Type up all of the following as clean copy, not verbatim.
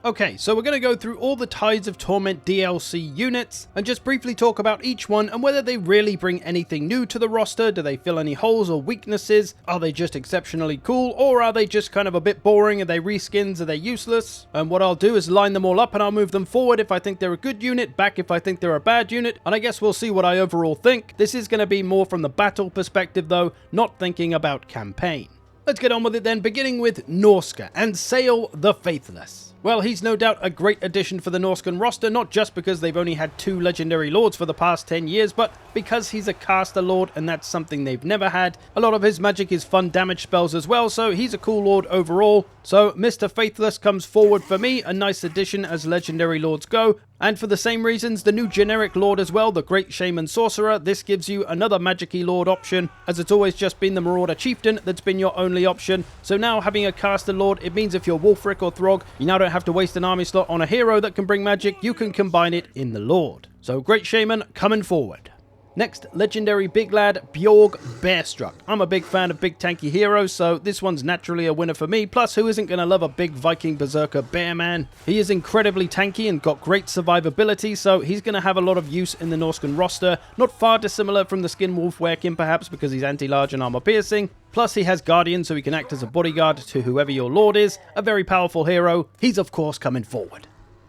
Okay, so we're going to go through all the Tides of Torment DLC units and just briefly talk about each one and whether they really bring anything new to the roster. Do they fill any holes or weaknesses? Are they just exceptionally cool, or are they just kind of a bit boring? Are they reskins? Are they useless? And what I'll do is line them all up and I'll move them forward if I think they're a good unit, back if I think they're a bad unit, and I guess we'll see what I overall think. This is going to be more from the battle perspective though, not thinking about campaign. Let's get on with it then, beginning with Norsca and Sail the Faithless. Well, he's no doubt a great addition for the Norscan roster, not just because they've only had 2 legendary lords for the past 10 years, but because he's a caster lord and that's something they've never had. A lot of his magic is fun damage spells as well, so he's a cool lord overall. So Mr. Faithless comes forward for me, a nice addition as legendary lords go. And for the same reasons, the new generic lord as well, the Great Shaman Sorcerer. This gives you another magic-y lord option, as it's always just been the Marauder Chieftain that's been your only option. So now having a caster lord, it means if you're Wulfric or Throg, you now don't have to waste an army slot on a hero that can bring magic, you can combine it in the lord. So Great Shaman coming forward. Next, legendary big lad, Bjorg Bearstruck. I'm a big fan of big tanky heroes, so this one's naturally a winner for me. Plus, who isn't going to love a big Viking berserker bear man? He is incredibly tanky and got great survivability, so he's going to have a lot of use in the Norscan roster. Not far dissimilar from the Skin Wolf Werekin perhaps, because he's anti-large and armor piercing. Plus, he has Guardian, so he can act as a bodyguard to whoever your lord is. A very powerful hero. He's of course coming forward.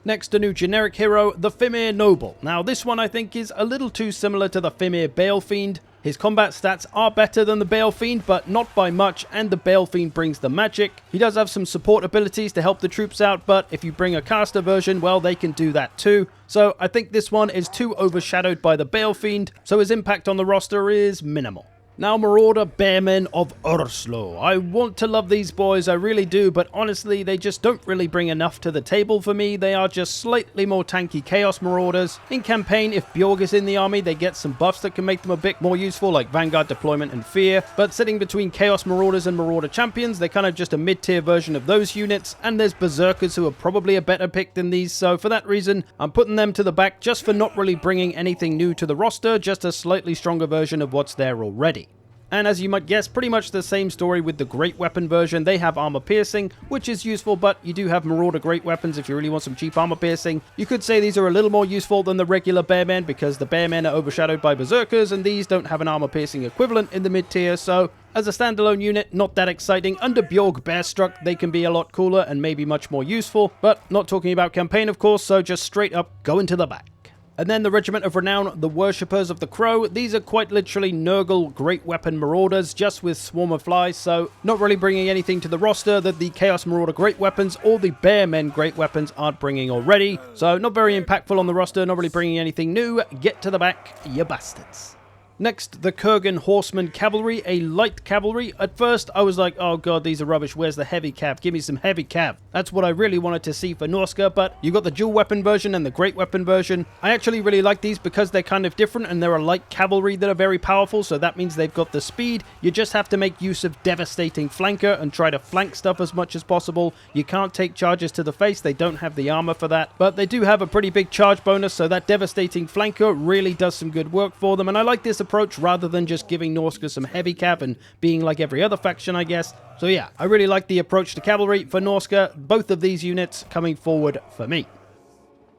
Next, a new generic hero, the Fimir Noble. Now, this one I think is a little too similar to the Fimir Balefiend. His combat stats are better than the Balefiend, but not by much, and the Balefiend brings the magic. He does have some support abilities to help the troops out, but if you bring a caster version, well, they can do that too. So I think this one is too overshadowed by the Balefiend, so his impact on the roster is minimal. Now, Marauder Bearmen of Urslo. I want to love these boys, I really do, but honestly, they just don't really bring enough to the table for me. They are just slightly more tanky Chaos Marauders. In campaign, if Bjorg is in the army, they get some buffs that can make them a bit more useful, like Vanguard Deployment and Fear. But sitting between Chaos Marauders and Marauder Champions, they're kind of just a mid-tier version of those units, and there's Berserkers who are probably a better pick than these, so for that reason, I'm putting them to the back just for not really bringing anything new to the roster, just a slightly stronger version of what's there already. And as you might guess, pretty much the same story with the Great Weapon version. They have armor piercing, which is useful, but you do have Marauder Great Weapons if you really want some cheap armor piercing. You could say these are a little more useful than the regular Bearmen because the Bearmen are overshadowed by Berserkers, and these don't have an armor piercing equivalent in the mid-tier, so as a standalone unit, not that exciting. Under Bjorg Bearstruck, they can be a lot cooler and maybe much more useful, but not talking about campaign, of course, so just straight up go into the back. And then the Regiment of Renown, the Worshippers of the Crow. These are quite literally Nurgle Great Weapon Marauders, just with Swarm of Flies, so not really bringing anything to the roster that the Chaos Marauder Great Weapons or the Bearmen Great Weapons aren't bringing already. So not very impactful on the roster, not really bringing anything new. Get to the back, you bastards. Next, the Kurgan Horseman Cavalry, a light cavalry. At first, I was like, oh god, these are rubbish, where's the heavy cav? Give me some heavy cav. That's what I really wanted to see for Norsca, but you got the dual weapon version and the great weapon version. I actually really like these because they're kind of different and they're a light cavalry that are very powerful, so that means they've got the speed. You just have to make use of devastating flanker and try to flank stuff as much as possible. You can't take charges to the face, they don't have the armor for that, but they do have a pretty big charge bonus, so that devastating flanker really does some good work for them, and I like this approach rather than just giving Norsca some heavy cav and being like every other faction, I guess. So yeah, I really like the approach to cavalry for Norsca. Both of these units coming forward for me.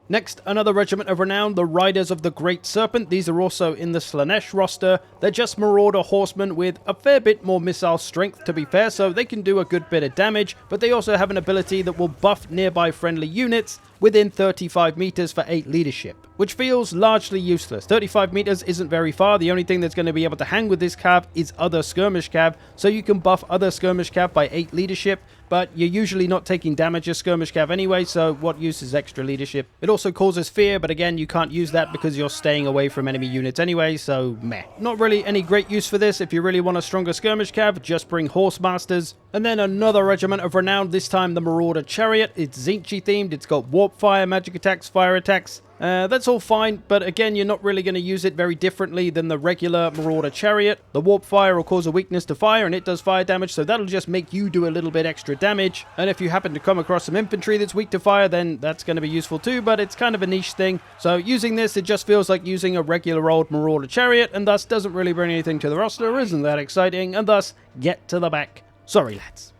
Next, another Regiment of Renown, the Riders of the Great Serpent. These are also in the Slaanesh roster. They're just Marauder Horsemen with a fair bit more missile strength, to be fair, so they can do a good bit of damage, but they also have an ability that will buff nearby friendly units within 35 meters for 8 leadership, which feels largely useless. 35 meters isn't very far. The only thing that's going to be able to hang with this cav is other skirmish cav, so you can buff other skirmish cav by 8 leadership, but you're usually not taking damage as skirmish cav anyway, so what use is extra leadership? It also causes fear, but again, you can't use that because you're staying away from enemy units anyway, so meh. Not really any great use for this. If you really want a stronger skirmish cav, just bring Horse Masters. And then another Regiment of Renown, this time the Marauder Chariot. It's Tzeentch themed, it's got Warp Fire, magic attacks, fire attacks. That's all fine, but again, you're not really going to use it very differently than the regular Marauder Chariot. The Warp Fire will cause a weakness to fire, and it does fire damage, so that'll just make you do a little bit extra damage. And if you happen to come across some infantry that's weak to fire, then that's going to be useful too, but it's kind of a niche thing. So using this, it just feels like using a regular old Marauder Chariot, and thus doesn't really bring anything to the roster, isn't that exciting, and thus, get to the back. Sorry, lads.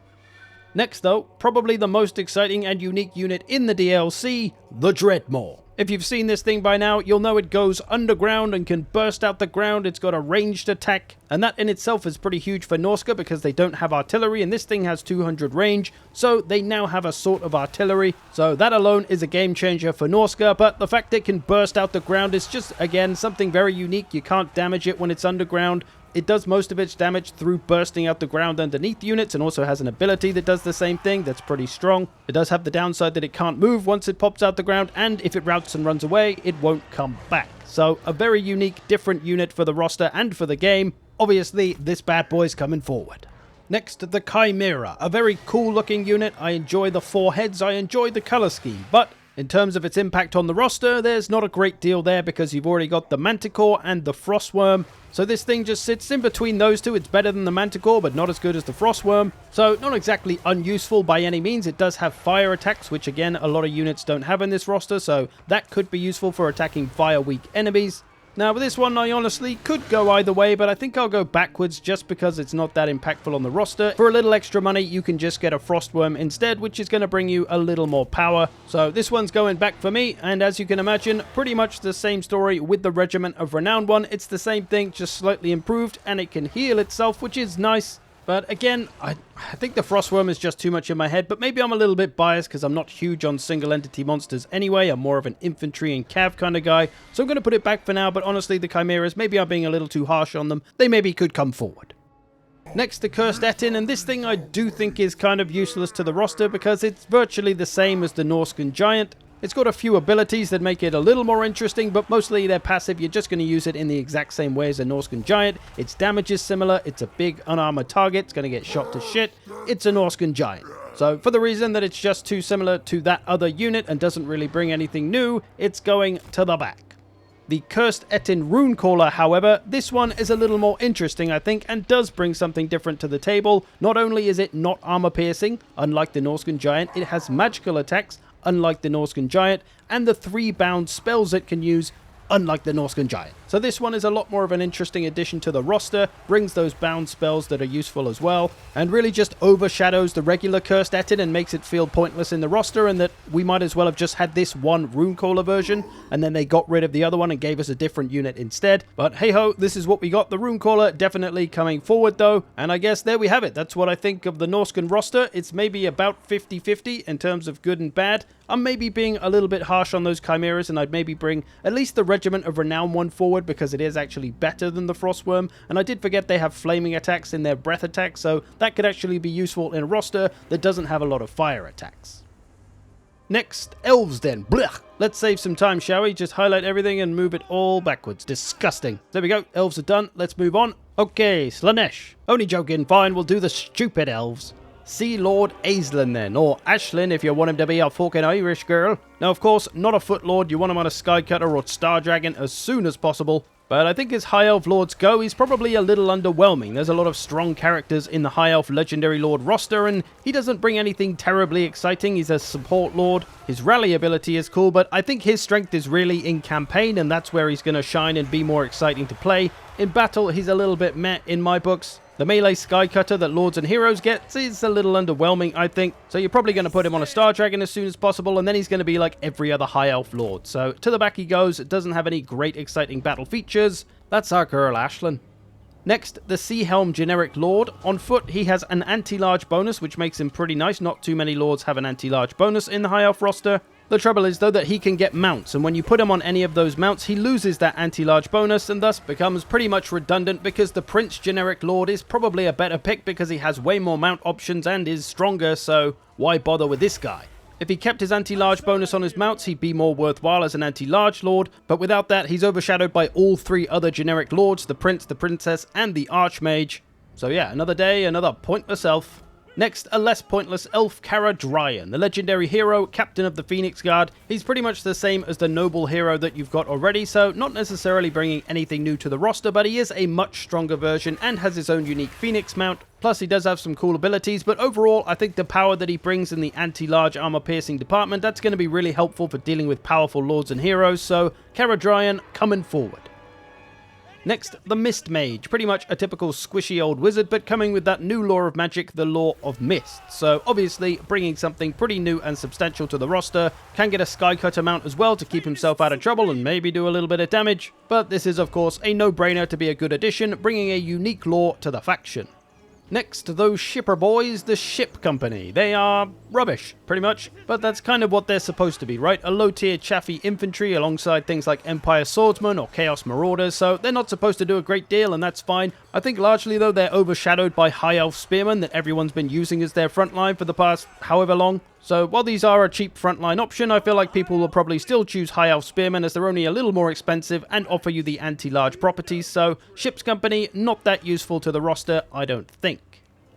Next though, probably the most exciting and unique unit in the DLC, the Dreadmaw. If you've seen this thing by now, you'll know it goes underground and can burst out the ground. It's got a ranged attack, and that in itself is pretty huge for Norsca because they don't have artillery, and this thing has 200 range, so they now have a sort of artillery. So that alone is a game changer for Norsca, but the fact it can burst out the ground is just, again, something very unique. You can't damage it when it's underground. It does most of its damage through bursting out the ground underneath units, and also has an ability that does the same thing that's pretty strong. It does have the downside that it can't move once it pops out the ground, and if it routes and runs away, it won't come back. So a very unique, different unit for the roster and for the game. Obviously, this bad boy's coming forward. Next, the Chimera, a very cool looking unit. I enjoy the 4 heads, I enjoy the color scheme, but in terms of its impact on the roster, there's not a great deal there because you've already got the Manticore and the Frostworm. So this thing just sits in between those two. It's better than the Manticore, but not as good as the Frostworm. So not exactly unuseful by any means. It does have fire attacks, which again, a lot of units don't have in this roster. So that could be useful for attacking fire-weak enemies. Now, with this one, I honestly could go either way, but I think I'll go backwards just because it's not that impactful on the roster. For a little extra money, you can just get a Frostworm instead, which is going to bring you a little more power. So this one's going back for me, and as you can imagine, pretty much the same story with the Regiment of Renown one. It's the same thing, just slightly improved, and it can heal itself, which is nice. But again, I think the Frostworm is just too much in my head, but maybe I'm a little bit biased because I'm not huge on single entity monsters anyway. I'm more of an infantry and cav kind of guy, so I'm going to put it back for now. But honestly, the Chimeras, maybe I'm being a little too harsh on them. They maybe could come forward. Next, the Cursed Etin, and this thing I do think is kind of useless to the roster because it's virtually the same as the Norscan Giant. It's got a few abilities that make it a little more interesting, but mostly they're passive. You're just going to use it in the exact same way as a Norscan Giant. Its damage is similar. It's a big unarmored target. It's going to get shot to shit. It's a Norscan Giant. So for the reason that it's just too similar to that other unit and doesn't really bring anything new, it's going to the back. The Cursed Etin Runecaller, however, this one is a little more interesting, I think, and does bring something different to the table. Not only is it not armor-piercing, unlike the Norscan Giant, it has magical attacks, unlike the Norscan Giant, and the 3 bound spells it can use, unlike the Norscan Giant. So this one is a lot more of an interesting addition to the roster, brings those bound spells that are useful as well, and really just overshadows the regular Cursed Etin and makes it feel pointless in the roster, and that we might as well have just had this one Runecaller version, and then they got rid of the other one and gave us a different unit instead. But hey ho, this is what we got. The Runecaller definitely coming forward though, and I guess there we have it. That's what I think of the Norscan roster. It's maybe about 50-50 in terms of good and bad. I'm maybe being a little bit harsh on those Chimeras, and I'd maybe bring at least the Regiment of Renown one forward because it is actually better than the Frostworm. And I did forget they have flaming attacks in their breath attacks, so that could actually be useful in a roster that doesn't have a lot of fire attacks. Next, elves then. Blech. Let's save some time, shall we? Just highlight everything and move it all backwards. Disgusting. There we go. Elves are done. Let's move on. Okay, Slaanesh. Only joking. Fine, we'll do the stupid elves. Sea Lord Aislinn then, or Ashlyn if you want him to be a fucking Irish girl. Now of course, not a Foot Lord, you want him on a Skycutter or Star Dragon as soon as possible. But I think as High Elf Lords go, he's probably a little underwhelming. There's a lot of strong characters in the High Elf Legendary Lord roster, and he doesn't bring anything terribly exciting. He's a support lord. His rally ability is cool, but I think his strength is really in campaign, and that's where he's going to shine and be more exciting to play. In battle, he's a little bit meh in my books. The melee Skycutter that Lords and Heroes get is a little underwhelming, I think. So you're probably going to put him on a Star Dragon as soon as possible, and then he's going to be like every other High Elf Lord. So to the back he goes. It doesn't have any great exciting battle features. That's our girl Ashlyn. Next, the Sea Helm Generic Lord. On foot, he has an anti-large bonus, which makes him pretty nice. Not too many Lords have an anti-large bonus in the High Elf roster. The trouble is, though, that he can get mounts, and when you put him on any of those mounts, he loses that anti-large bonus, and thus becomes pretty much redundant because the Prince Generic Lord is probably a better pick because he has way more mount options and is stronger, so why bother with this guy? If he kept his anti-large bonus on his mounts, he'd be more worthwhile as an anti-large lord, but without that, he's overshadowed by all 3 other generic lords, the Prince, the Princess, and the Archmage. So yeah, another day, another pointless elf. Next, a less pointless elf, Caradryan, the legendary hero, captain of the Phoenix Guard. He's pretty much the same as the noble hero that you've got already, so not necessarily bringing anything new to the roster, but he is a much stronger version and has his own unique Phoenix mount. Plus, he does have some cool abilities, but overall, I think the power that he brings in the anti-large armor-piercing department, that's going to be really helpful for dealing with powerful lords and heroes, so Caradryan coming forward. Next, the Mist Mage, pretty much a typical squishy old wizard, but coming with that new law of magic, the Law of Mist. So obviously bringing something pretty new and substantial to the roster, can get a Skycutter mount as well to keep himself out of trouble and maybe do a little bit of damage, but this is of course a no-brainer to be a good addition, bringing a unique law to the faction. Next, those shipper boys, the Ship Company. They are rubbish, pretty much, but that's kind of what they're supposed to be, right? A low-tier chaffy infantry alongside things like Empire Swordsmen or Chaos Marauders, so they're not supposed to do a great deal, and that's fine. I think largely, though, they're overshadowed by High Elf Spearmen that everyone's been using as their frontline for the past however long. So while these are a cheap frontline option, I feel like people will probably still choose High Elf Spearmen as they're only a little more expensive and offer you the anti-large properties, so Ship's Company, not that useful to the roster, I don't think.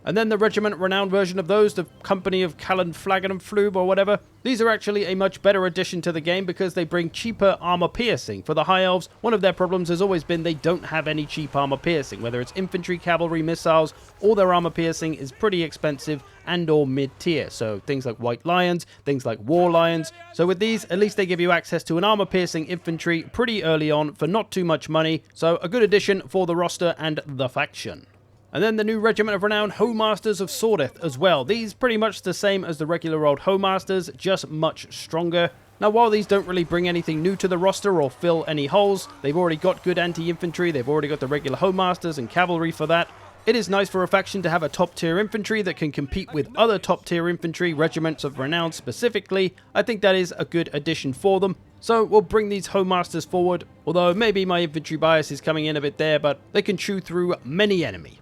And then the Regiment Renowned version of those, the Company of Callan Flagon and Flube or whatever. These are actually a much better addition to the game because they bring cheaper armor piercing. For the High Elves, one of their problems has always been they don't have any cheap armor piercing. Whether it's infantry, cavalry, missiles, all their armor piercing is pretty expensive and or mid-tier. So things like White Lions, things like War Lions. So with these, at least they give you access to an armor piercing infantry pretty early on for not too much money. So a good addition for the roster and the faction. And then the new Regiment of Renown Hoemasters of Sordeth as well. These pretty much the same as the regular old Hoemasters, just much stronger. Now while these don't really bring anything new to the roster or fill any holes, they've already got good anti-infantry, they've already got the regular Hoemasters and cavalry for that. It is nice for a faction to have a top tier infantry that can compete with other top tier infantry, Regiments of Renown specifically. I think that is a good addition for them. So we'll bring these Hoemasters forward, although maybe my infantry bias is coming in a bit there, but they can chew through many enemy.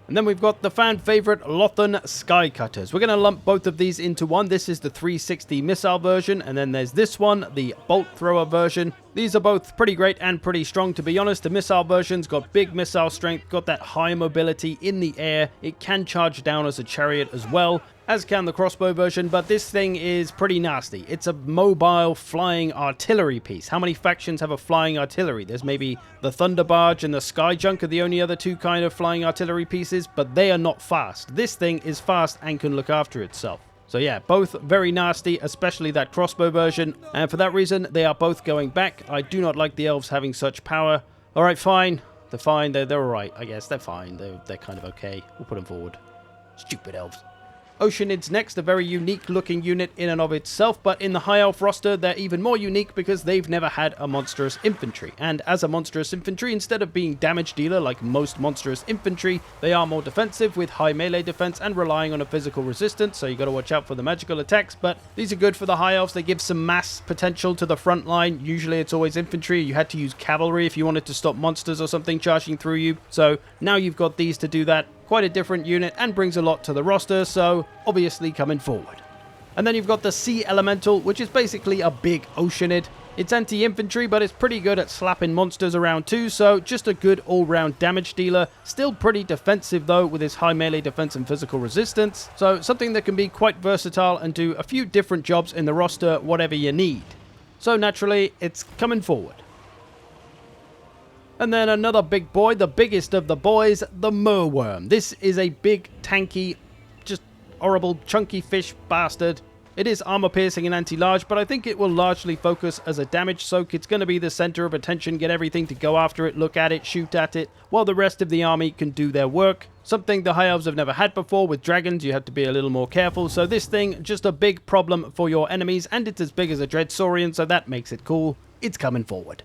And then we've got the fan favorite Lothan Skycutters. We're going to lump both of these into one. This is the 360 missile version, and then there's this one, the bolt thrower version. These are both pretty great and pretty strong, to be honest. The missile version's got big missile strength, got that high mobility in the air. It can charge down as a chariot as well, as can the crossbow version, but this thing is pretty nasty. It's a mobile flying artillery piece. How many factions have a flying artillery? There's maybe the Thunder Barge and the Sky Junk are the only other two kind of flying artillery pieces, but they are not fast. This thing is fast and can look after itself. So yeah, both very nasty, especially that crossbow version, and for that reason, they are both going back. I do not like the elves having such power. Alright, fine. They're fine. They're alright, I guess. They're fine. They're kind of okay. We'll put them forward. Stupid elves. Oceanids next, a very unique looking unit in and of itself, but in the High Elf roster they're even more unique because they've never had a monstrous infantry. And as a monstrous infantry, instead of being damage dealer like most monstrous infantry, they are more defensive with high melee defense and relying on a physical resistance, so you got to watch out for the magical attacks. But these are good for the High Elves. They give some mass potential to the front line. Usually it's always infantry. You had to use cavalry if you wanted to stop monsters or something charging through you. So now you've got these to do that. Quite a different unit and brings a lot to the roster, so obviously coming forward. And then you've got the Sea Elemental, which is basically a big Oceanid. It's anti-infantry, but it's pretty good at slapping monsters around too, so just a good all-round damage dealer. Still pretty defensive though, with his high melee defense and physical resistance, so something that can be quite versatile and do a few different jobs in the roster, whatever you need. So naturally, it's coming forward. And then another big boy, the biggest of the boys, the Merworm. This is a big, tanky, just horrible, chunky fish bastard. It is armor piercing and anti-large, but I think it will largely focus as a damage soak. It's going to be the center of attention, get everything to go after it, look at it, shoot at it, while the rest of the army can do their work. Something the High Elves have never had before. With dragons, you have to be a little more careful. So this thing, just a big problem for your enemies, and it's as big as a Dreadsaurian, so that makes it cool. It's coming forward.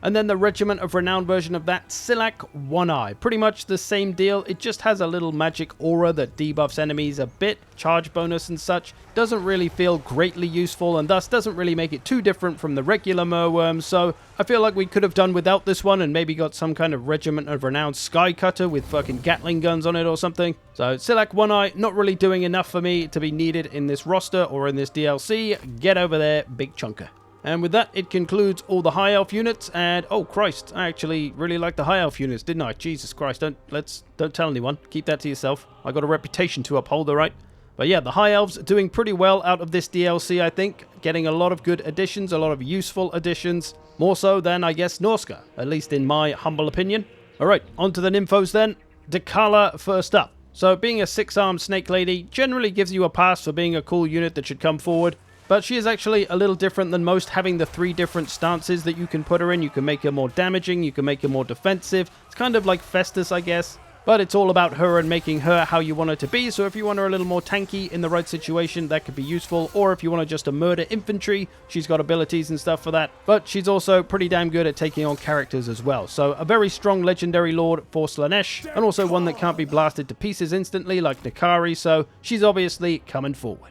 And then the Regiment of Renown version of that, Silac One Eye. Pretty much the same deal, it just has a little magic aura that debuffs enemies a bit, charge bonus and such. Doesn't really feel greatly useful and thus doesn't really make it too different from the regular Merworm, so I feel like we could have done without this one and maybe got some kind of Regiment of Renown Skycutter with fucking Gatling guns on it or something. So Silac One Eye, not really doing enough for me to be needed in this roster or in this DLC. Get over there, big chunker. And with that, it concludes all the High Elf units, and oh Christ, I actually really like the High Elf units, didn't I? Jesus Christ, don't tell anyone. Keep that to yourself. I got a reputation to uphold, alright? But yeah, the High Elves are doing pretty well out of this DLC, I think. Getting a lot of good additions, a lot of useful additions. More so than, I guess, Norsca, at least in my humble opinion. Alright, on to the Nymphos then. Dakala first up. So being a 6-armed snake lady generally gives you a pass for being a cool unit that should come forward. But she is actually a little different than most, having the 3 different stances that you can put her in. You can make her more damaging, you can make her more defensive. It's kind of like Festus, I guess. But it's all about her and making her how you want her to be. So if you want her a little more tanky in the right situation, that could be useful. Or if you want her just to murder infantry, she's got abilities and stuff for that. But she's also pretty damn good at taking on characters as well. So a very strong legendary lord for Slaanesh. And also one that can't be blasted to pieces instantly like Nakari. So she's obviously coming forward.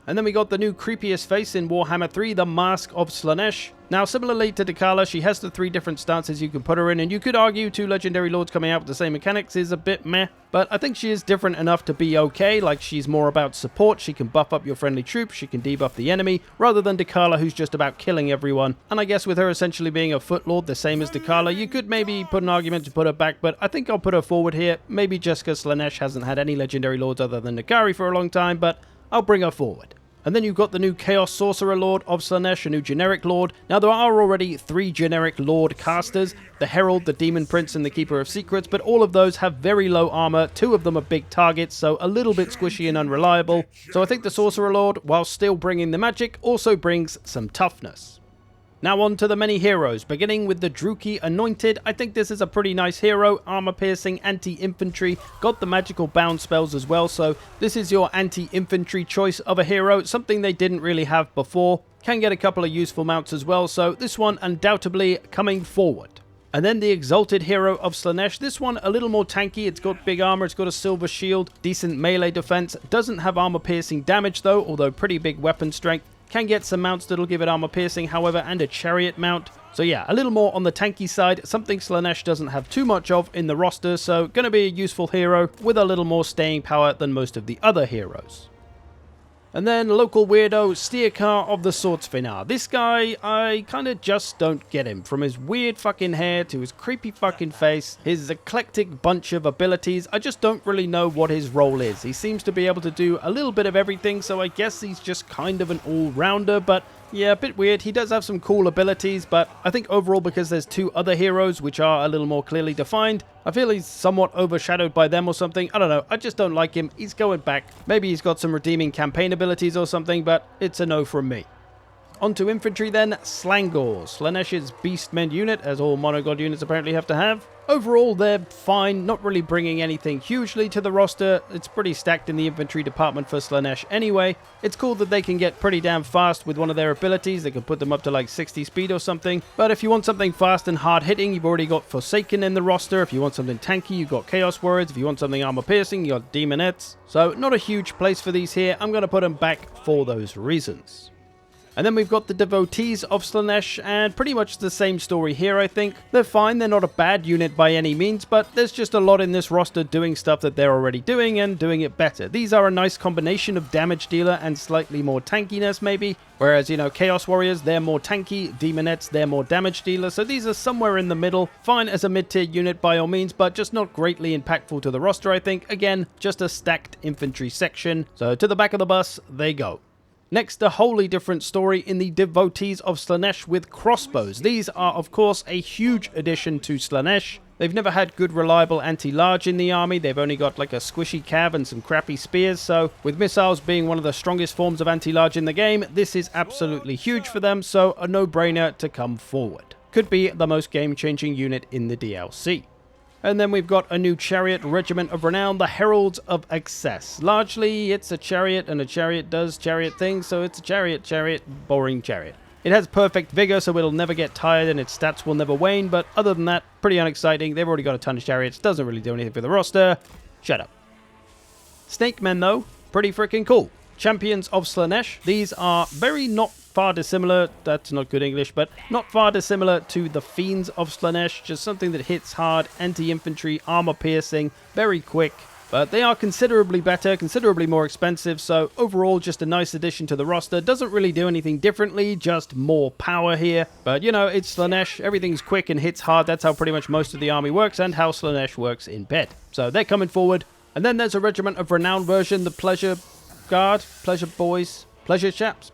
And then we got the new creepiest face in Warhammer 3, the Mask of Slaanesh. Now, similarly to Dakala, she has the 3 different stances you can put her in, and you could argue 2 legendary lords coming out with the same mechanics is a bit meh, but I think she is different enough to be okay. Like, she's more about support, she can buff up your friendly troops, she can debuff the enemy, rather than Dakala, who's just about killing everyone. And I guess with her essentially being a foot lord, the same as Dakala, you could maybe put an argument to put her back, but I think I'll put her forward here, maybe just because Slaanesh hasn't had any legendary lords other than Nakari for a long time, but I'll bring her forward. And then you've got the new Chaos Sorcerer Lord of Slaanesh, a new generic lord. Now, there are already 3 generic lord casters, the Herald, the Demon Prince, and the Keeper of Secrets, but all of those have very low armor. 2 of them are big targets, so a little bit squishy and unreliable. So I think the Sorcerer Lord, while still bringing the magic, also brings some toughness. Now on to the many heroes, beginning with the Druki Anointed. I think this is a pretty nice hero, armor-piercing, anti-infantry, got the magical bound spells as well, so this is your anti-infantry choice of a hero, something they didn't really have before. Can get a couple of useful mounts as well, so this one undoubtedly coming forward. And then the Exalted Hero of Slaanesh. This one a little more tanky, it's got big armor, it's got a silver shield, decent melee defense, doesn't have armor-piercing damage though, although pretty big weapon strength. Can get some mounts that'll give it armor piercing, however, and a chariot mount. So yeah, a little more on the tanky side, something Slaanesh doesn't have too much of in the roster, so gonna be a useful hero with a little more staying power than most of the other heroes. And then local weirdo, Steercar of the Swordsfinar. This guy, I kind of just don't get him. From his weird fucking hair to his creepy fucking face, his eclectic bunch of abilities, I just don't really know what his role is. He seems to be able to do a little bit of everything, so I guess he's just kind of an all-rounder, but yeah, a bit weird. He does have some cool abilities, but I think overall because there's 2 other heroes which are a little more clearly defined, I feel he's somewhat overshadowed by them or something. I don't know, I just don't like him. He's going back. Maybe he's got some redeeming campaign abilities or something, but it's a no from me. On to infantry then, Slangors, Slaanesh's Beastmen unit, as all monogod units apparently have to have. Overall, they're fine, not really bringing anything hugely to the roster. It's pretty stacked in the infantry department for Slaanesh anyway. It's cool that they can get pretty damn fast with one of their abilities. They can put them up to like 60 speed or something. But if you want something fast and hard hitting, you've already got Forsaken in the roster. If you want something tanky, you've got Chaos Warriors. If you want something armor piercing, you've got Demonettes. So not a huge place for these here. I'm going to put them back for those reasons. And then we've got the Devotees of Slaanesh, and pretty much the same story here, I think. They're fine, they're not a bad unit by any means, but there's just a lot in this roster doing stuff that they're already doing and doing it better. These are a nice combination of damage dealer and slightly more tankiness, maybe. Whereas, you know, Chaos Warriors, they're more tanky, Demonettes, they're more damage dealer, so these are somewhere in the middle. Fine as a mid-tier unit by all means, but just not greatly impactful to the roster, I think. Again, just a stacked infantry section. So to the back of the bus, they go. Next, a wholly different story in the Devotees of Slaanesh with crossbows. These are, of course, a huge addition to Slaanesh. They've never had good, reliable anti-large in the army. They've only got like a squishy cav and some crappy spears. So, with missiles being one of the strongest forms of anti-large in the game, this is absolutely huge for them. So, a no-brainer to come forward. Could be the most game-changing unit in the DLC. And then we've got a new chariot regiment of renown, the Heralds of Excess. Largely, it's a chariot, and a chariot does chariot things, so it's a chariot, boring chariot. It has perfect vigor, so it'll never get tired, and its stats will never wane, but other than that, pretty unexciting. They've already got a ton of chariots, doesn't really do anything for the roster. Shut up. Snake Men, though, pretty freaking cool. Champions of Slaanesh. These are very not far dissimilar, that's not good English, but not far dissimilar to the Fiends of Slaanesh, just something that hits hard, anti-infantry, armor-piercing, very quick. But they are considerably better, considerably more expensive, so overall just a nice addition to the roster. Doesn't really do anything differently, just more power here. But you know, it's Slaanesh, everything's quick and hits hard, that's how pretty much most of the army works, and how Slaanesh works in bed. So they're coming forward. And then there's a regiment of renown version, the Pleasure Guard, Pleasure Boys, Pleasure Chaps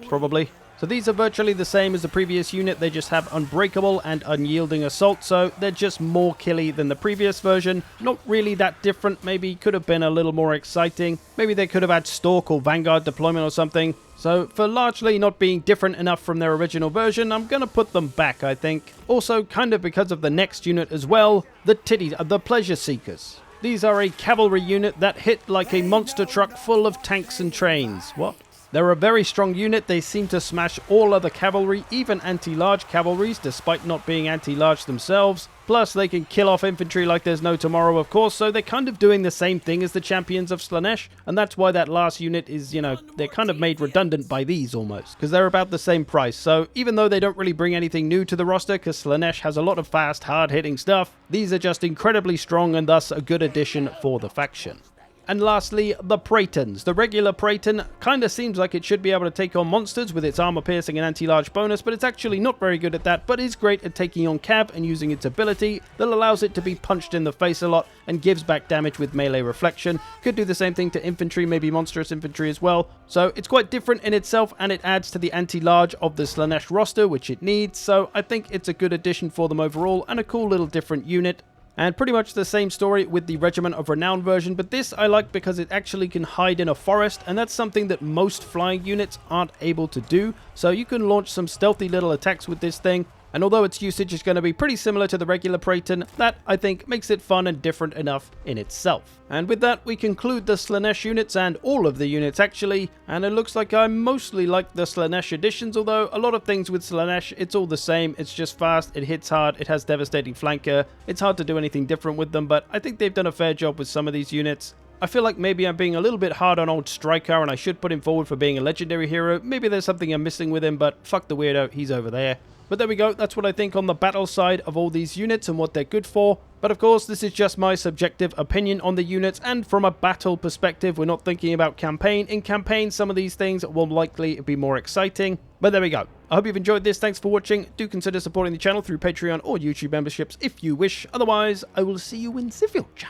probably. So these are virtually the same as the previous unit, they just have unbreakable and unyielding assault, so they're just more killy than the previous version. Not really that different, maybe could have been a little more exciting. Maybe they could have had Stalk or Vanguard deployment or something. So for largely not being different enough from their original version, I'm going to put them back, I think. Also, kind of because of the next unit as well, the Pleasure Seekers. These are a cavalry unit that hit like a monster truck full of tanks and trains. What? They're a very strong unit, they seem to smash all other cavalry, even anti-large cavalries, despite not being anti-large themselves. Plus, they can kill off infantry like there's no tomorrow, of course, so they're kind of doing the same thing as the champions of Slaanesh, and that's why that last unit is, you know, they're kind of made redundant by these almost, because they're about the same price. So even though they don't really bring anything new to the roster, because Slaanesh has a lot of fast, hard-hitting stuff, these are just incredibly strong and thus a good addition for the faction. And lastly, the Praetons. The regular Praeton kind of seems like it should be able to take on monsters with its armor piercing and anti-large bonus, but it's actually not very good at that, but is great at taking on cav and using its ability that allows it to be punched in the face a lot and gives back damage with melee reflection. Could do the same thing to infantry, maybe monstrous infantry as well. So it's quite different in itself, and it adds to the anti-large of the Slaanesh roster, which it needs, so I think it's a good addition for them overall and a cool little different unit. And pretty much the same story with the Regiment of Renown version, but this I like because it actually can hide in a forest, and that's something that most flying units aren't able to do. So you can launch some stealthy little attacks with this thing, and although its usage is going to be pretty similar to the regular Praeton, that I think makes it fun and different enough in itself. And with that, we conclude the Slaanesh units, and all of the units actually, and it looks like I mostly like the Slaanesh editions, although a lot of things with Slaanesh, it's all the same. It's just fast, it hits hard, it has devastating flanker. It's hard to do anything different with them, but I think they've done a fair job with some of these units. I feel like maybe I'm being a little bit hard on old Striker, and I should put him forward for being a legendary hero. Maybe there's something I'm missing with him, but fuck the weirdo, he's over there. But there we go, that's what I think on the battle side of all these units and what they're good for. But of course, this is just my subjective opinion on the units, and from a battle perspective, we're not thinking about campaign. In campaign, some of these things will likely be more exciting. But there we go. I hope you've enjoyed this. Thanks for watching. Do consider supporting the channel through Patreon or YouTube memberships if you wish. Otherwise, I will see you in the future.